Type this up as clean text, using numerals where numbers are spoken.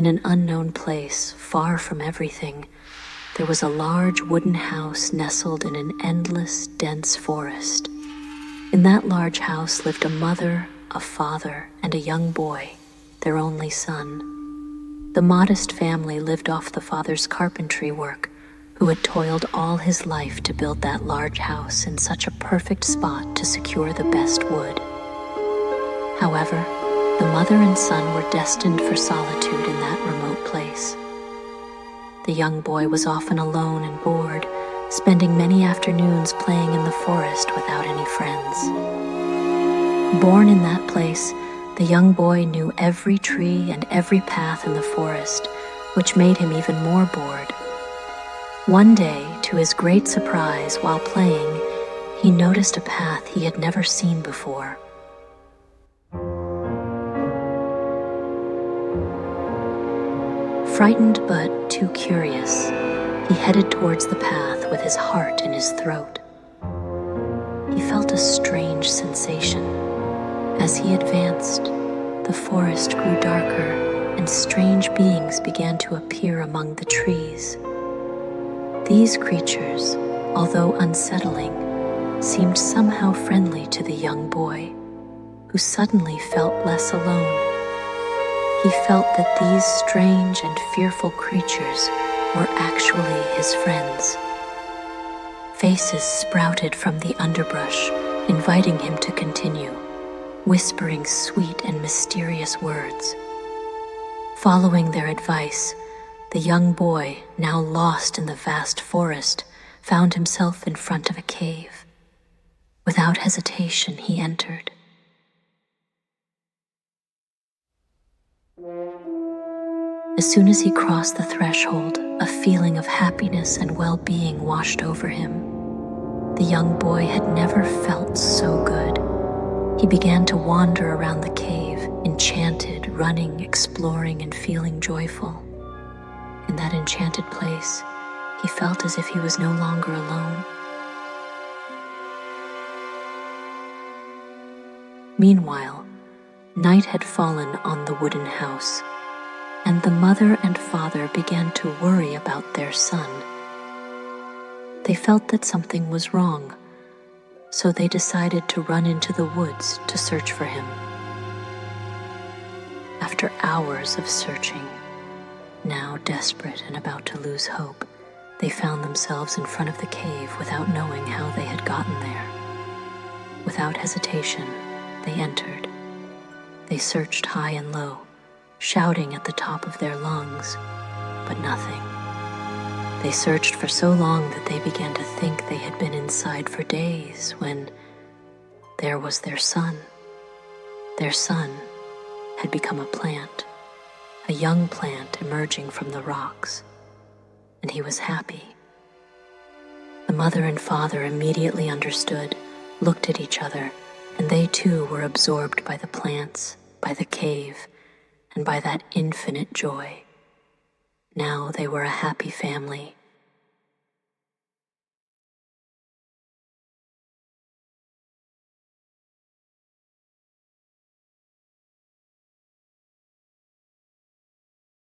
an unknown place, far from everything, there was a large wooden house nestled in an endless, dense forest. In that large house lived a mother, a father, and a young boy, their only son. The modest family lived off the father's carpentry work, who had toiled all his life to build that large house in such a perfect spot to secure the best wood. However, the mother and son were destined for solitude in that remote place. The young boy was often alone and bored, spending many afternoons playing in the forest without any friends. Born in that place, the young boy knew every tree and every path in the forest, which made him even more bored. One day, to his great surprise, while playing, he noticed a path he had never seen before. Frightened but too curious, he headed towards the path with his heart in his throat. He felt a strange sensation. As he advanced, the forest grew darker and strange beings began to appear among the trees. These creatures, although unsettling, seemed somehow friendly to the young boy, who suddenly felt less alone. He felt that these strange and fearful creatures were actually his friends. Faces sprouted from the underbrush, inviting him to continue, whispering sweet and mysterious words. Following their advice, the young boy, now lost in the vast forest, found himself in front of a cave. Without hesitation, he entered. As soon as he crossed the threshold, a feeling of happiness and well-being washed over him. The young boy had never felt so good. He began to wander around the cave, enchanted, running, exploring, and feeling joyful. In that enchanted place, he felt as if he was no longer alone. Meanwhile, night had fallen on the wooden house, and the mother and father began to worry about their son. They felt that something was wrong, so they decided to run into the woods to search for him. After hours of searching, now desperate and about to lose hope, they found themselves in front of the cave without knowing how they had gotten there. Without hesitation, they entered. They searched high and low, shouting at the top of their lungs, but nothing. They searched for so long that they began to think they had been inside for days when there was their son. Their son had become a plant, a young plant emerging from the rocks, and he was happy. The mother and father immediately understood, looked at each other, and they too were absorbed by the plants, by the cave, and by that infinite joy. Now they were a happy family,